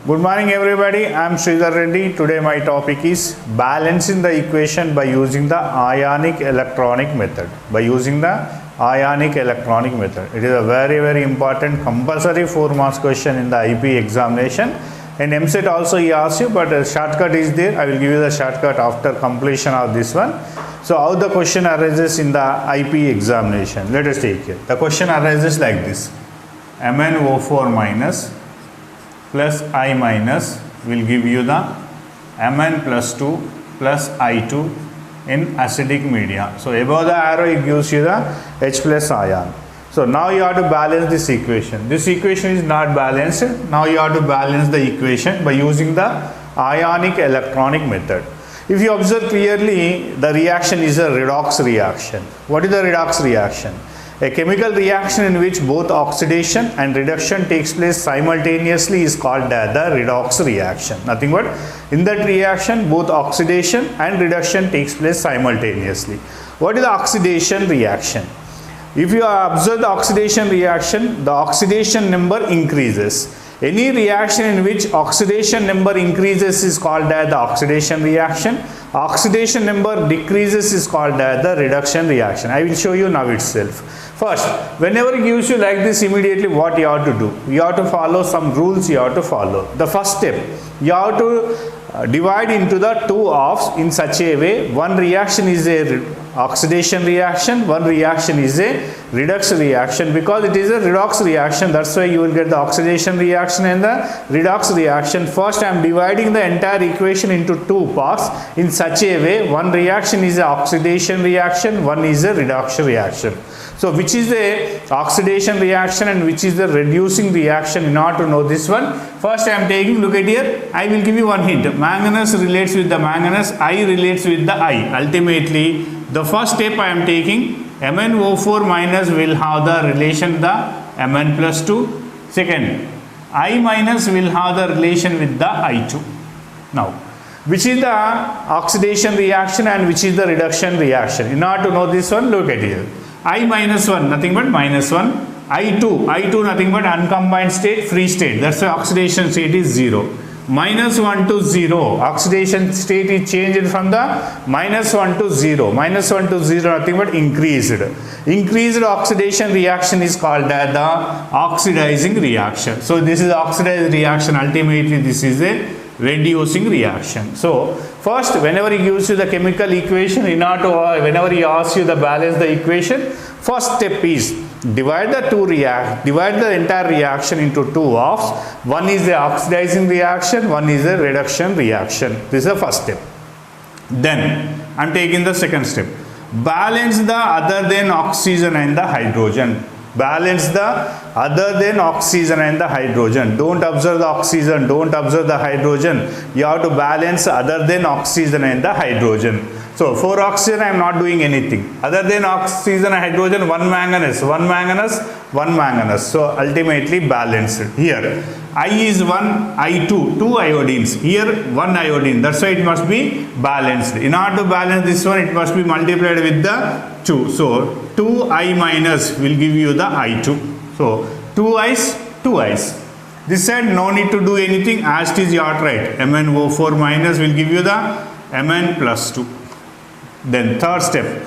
Good morning everybody, I am Sridhar Reddy. Today my topic is balancing the equation by using the ionic electronic method. It is a very important compulsory 4 marks question in the IP examination. And MCET also he asks you, but a shortcut is there. I will give you the shortcut after completion of this one. So how the question arises in the IP examination? Let us take it. The question arises like this. MnO4 minus plus I minus will give you the Mn plus 2 plus I2 in acidic media. So above the arrow it gives you the H plus ion. So now you have to balance this equation. This equation is not balanced. Now you have to balance the equation by using the ionic electronic method. If you observe clearly, the reaction is a redox reaction. What is the redox reaction? A chemical reaction in which both oxidation and reduction takes place simultaneously is called as the redox reaction. Nothing but in that reaction both oxidation and reduction takes place simultaneously. What is the oxidation reaction? If you observe the oxidation reaction, the oxidation number increases. Any reaction in which oxidation number increases is called as the oxidation reaction. Oxidation number decreases is called as the reduction reaction. I will show you now itself. First, whenever it gives you like this, immediately what you have to do? You have to follow some rules you have to follow. The first step, you have to divide into the two halves in such a way. One reaction is a oxidation reaction, one reaction is a redox reaction. Because it is a redox reaction, that's why you will get the oxidation reaction and the redox reaction. First I am dividing the entire equation into two parts in such a way. One reaction is a oxidation reaction, one is a redox reaction. So which is the oxidation reaction and which is the reducing reaction? In order to know this one, first I am taking, look at here, I will give you one hint. Manganese relates with the manganese, I relates with the I. Ultimately, the first step I am taking, MnO4 minus will have the relation the Mn plus 2. Second, I minus will have the relation with the I2. Now, which is the oxidation reaction and which is the reduction reaction? In order to know this one, look at here. I minus 1, nothing but minus 1. I2 nothing but uncombined state, free state. That's why oxidation state is 0. Minus 1 to 0. Oxidation state is changed from the minus 1 to 0. Minus 1 to 0 nothing but increased. Increased oxidation reaction is called as the oxidizing reaction. So this is oxidized reaction. Ultimately this is a reducing reaction. So first, whenever he gives you the chemical equation, in order to, whenever he asks you to balance the equation, first step is divide the entire reaction into two halves. One is the oxidizing reaction, one is the reduction reaction. This is the first step. Then I am taking the second step. Balance the other than oxygen and the hydrogen. Balance the other than oxygen and the hydrogen. Don't observe the oxygen, don't observe the hydrogen. You have to balance other than oxygen and the hydrogen. So for oxygen I am not doing anything. Other than oxygen and hydrogen, one manganese. So ultimately balanced. Here I is 1, I2, 2 iodines. Here 1 iodine. That's why it must be balanced. In order to balance this one, it must be multiplied with the 2. So 2I minus will give you the I2. So 2 I's. This side no need to do anything, as it is you are right. MnO4 minus will give you the Mn plus 2. Then third step,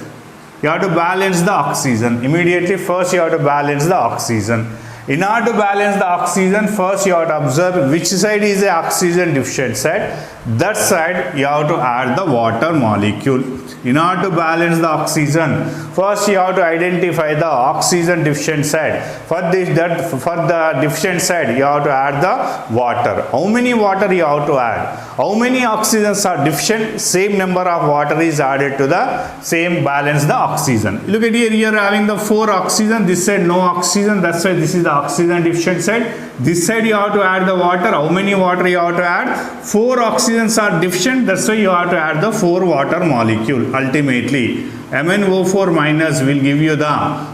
you have to balance the oxygen. Immediately first you have to balance the oxygen. In order to balance the oxygen, first you have to observe which side is the oxygen deficient side. That side you have to add the water molecule. In order to balance the oxygen, first you have to identify the oxygen deficient side. For the deficient side, you have to add the water. How many water you have to add? How many oxygens are deficient? Same number of water is added to the same balance the oxygen. Look at here, you are having the 4 oxygen. This side no oxygen. That's why this is the oxygen deficient side. This side you have to add the water. How many water you have to add? 4 oxygens are deficient. That's why you have to add the 4 water molecule. Ultimately, MnO4 minus will give you the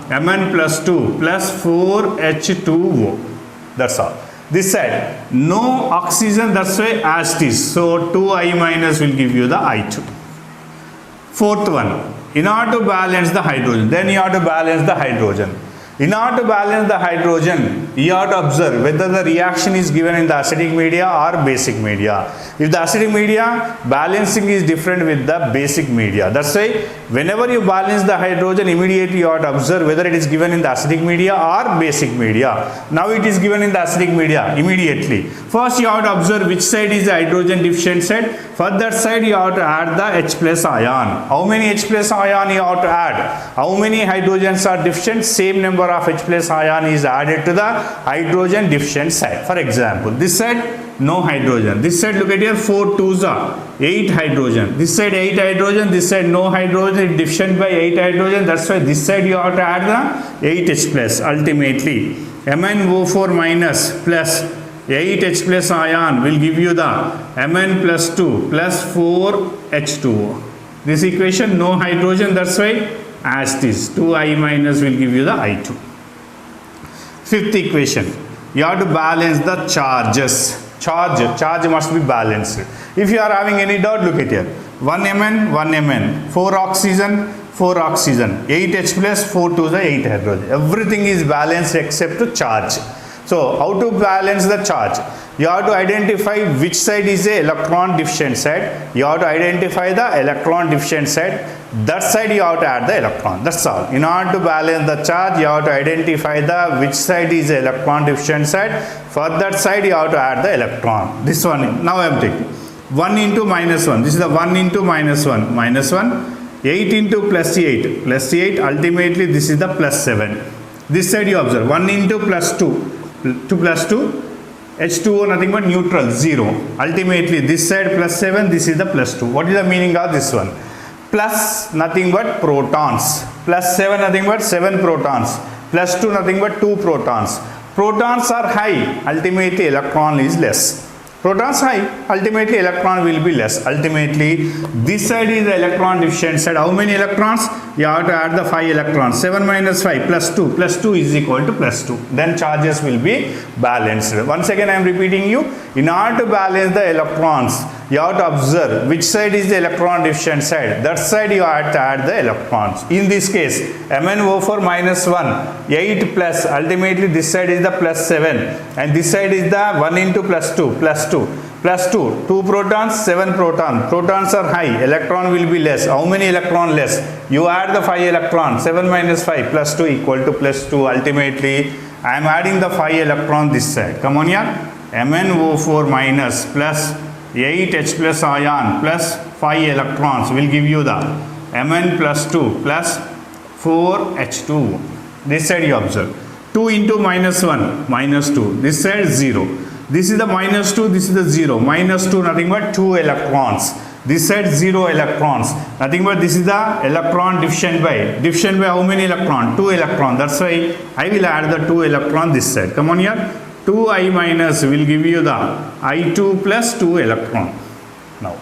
Mn plus 2 plus 4H2O. That's all. This side, no oxygen, that's why as it is. So 2I minus will give you the I2. Fourth one, in order to balance the hydrogen, then you have to balance the hydrogen. In order to balance the hydrogen, you have to observe whether the reaction is given in the acidic media or basic media. If the acidic media, balancing is different with the basic media. That's why whenever you balance the hydrogen, immediately you have to observe whether it is given in the acidic media or basic media. Now it is given in the acidic media immediately. First you have to observe which side is the hydrogen deficient side. For that side you have to add the H plus ion. How many H plus ion you have to add? How many hydrogens are deficient? Same number of H plus ion is added to the hydrogen deficient side. For example, this side no hydrogen. This side, look at here, 4 2s are 8 hydrogen. This side 8 hydrogen, this side no hydrogen, it deficient by 8 hydrogen. That's why this side you have to add the 8H plus. Ultimately, MnO4 minus plus 8H plus ion will give you the Mn plus 2 plus 4H2O. This equation no hydrogen, that's why as it is 2I minus will give you the I2. Fifth equation, you have to balance the charges. Charge must be balanced. If you are having any doubt, look at here. 1 Mn, 1 Mn, 4 oxygen, 4 oxygen, 8 H plus, 4 to the 8 hydrogen. Everything is balanced except to charge. So, how to balance the charge? You have to identify which side is a electron deficient side. You have to identify the electron deficient side. That side you have to add the electron. That's all. In order to balance the charge, you have to identify the which side is a electron deficient side. For that side you have to add the electron. This one. Now I am taking 1 into minus 1. This is the 1 into minus 1. Minus 1. 8 into plus 8. Plus 8. Ultimately this is the plus 7. This side you observe. 1 into plus 2. 2 plus 2. H2O nothing but neutral, 0. Ultimately this side plus 7, this is the plus 2. What is the meaning of this one? Plus nothing but protons. Plus 7 nothing but 7 protons. Plus 2 nothing but 2 protons. Protons are high, ultimately electron is less. Protons high, ultimately electron will be less. Ultimately, this side is the electron deficient side. How many electrons? You have to add the 5 electrons. 7 minus 5 plus 2. Plus 2 is equal to plus 2. Then charges will be balanced. Once again I am repeating you. In order to balance the electrons, you have to observe which side is the electron deficient side. That side you have to add the electrons. In this case, MnO4 minus 1, 8 plus, ultimately this side is the plus 7 and this side is the 1 into plus 2, plus 2. Plus 2, 2 protons, 7 protons. Protons are high, electron will be less. How many electron less? You add the 5 electrons, 7 minus 5 plus 2 equal to plus 2. Ultimately, I am adding the 5 electron this side. Come on here. MnO4 minus plus 8H plus ion plus 5 electrons will give you the Mn plus 2 plus 4H2. This side you observe. 2 into minus 1, minus 2. This side 0. This is the minus 2, this is the 0. Minus 2 nothing but 2 electrons. This side 0 electrons. Nothing but this is the electron deficient by. Deficient by how many electron? 2 electron. That's why I will add the 2 electron this side. Come on here. 2I minus will give you the I2 plus 2 electron. Now,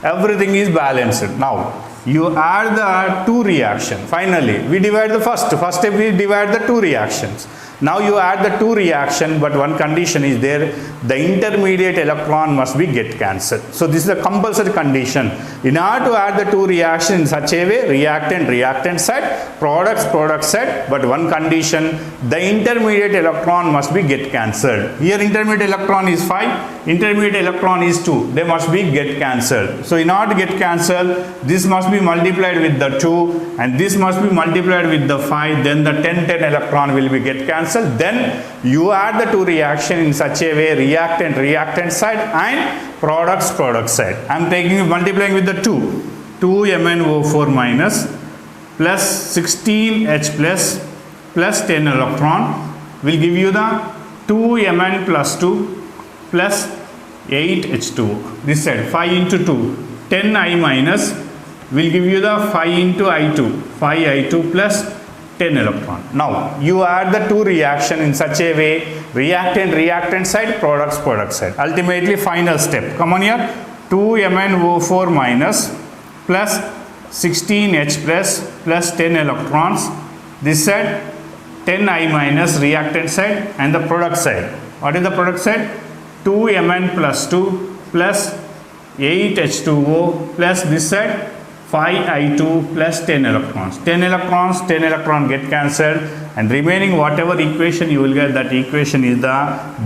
everything is balanced. Now, you add the 2 reactions. Finally, we divide the first step we divide the 2 reactions. Now you add the 2 reaction, but one condition is there, the intermediate electron must be get cancelled. So this is a compulsory condition. In order to add the 2 reactions in such a way, reactant side, product side, but one condition, the intermediate electron must be get cancelled. Here intermediate electron is 5, intermediate electron is 2, they must be get cancelled. So in order to get cancelled, this must be multiplied with the 2 and this must be multiplied with the 5, then the 10 electron will be get cancelled. Then you add the 2 reaction in such a way, reactant side and product side. I am taking multiplying with the 2 MnO4 minus plus 16H plus 10 electron will give you the 2Mn plus 2 plus 8H2. This side 5 into 2, 10I minus will give you the 5 into I2, 5I2 plus 10 electron. Now, you add the 2 reaction in such a way, reactant side, product side. Ultimately, final step. Come on here, 2MnO4 minus plus 16H plus 10 electrons. This side, 10I minus reactant side and the product side. What is the product side? 2Mn plus 2 plus 8H2O plus this side 5i2 plus 10 electrons. 10 electrons, 10 electron get cancelled, and remaining whatever equation you will get, that equation is the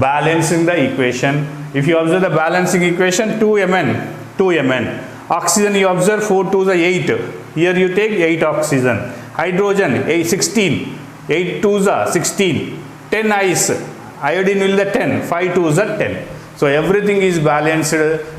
balancing the equation. If you observe the balancing equation, 2Mn. Oxygen you observe 4 to the 8. Here you take 8 oxygen. Hydrogen 16. 8 to the 16. 10 ice. Iodine will the 10. 5 to the 10. So everything is balanced.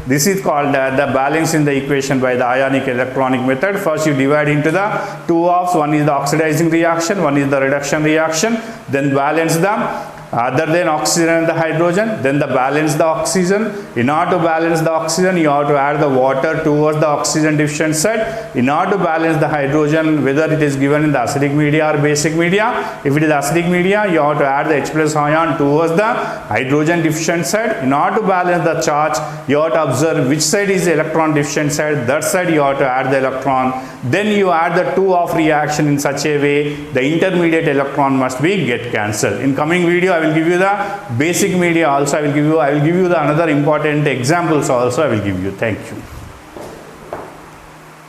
This is called the balance in the equation by the ionic electronic method. First you divide into the two halves. One is the oxidizing reaction, one is the reduction reaction. Then balance them other than oxygen and the hydrogen. Then the balance the oxygen. In order to balance the oxygen, you have to add the water towards the oxygen deficient side. In order to balance the hydrogen, whether it is given in the acidic media or basic media, if it is acidic media, you have to add the H plus ion towards the hydrogen deficient side. In order to balance the charge, you have to observe which side is the electron deficient side. That side you have to add the electron. Then you add the two of reaction in such a way the intermediate electron must be get cancelled. In coming video I will give you the basic media also. I will give you the another important examples also I will give you. Thank you.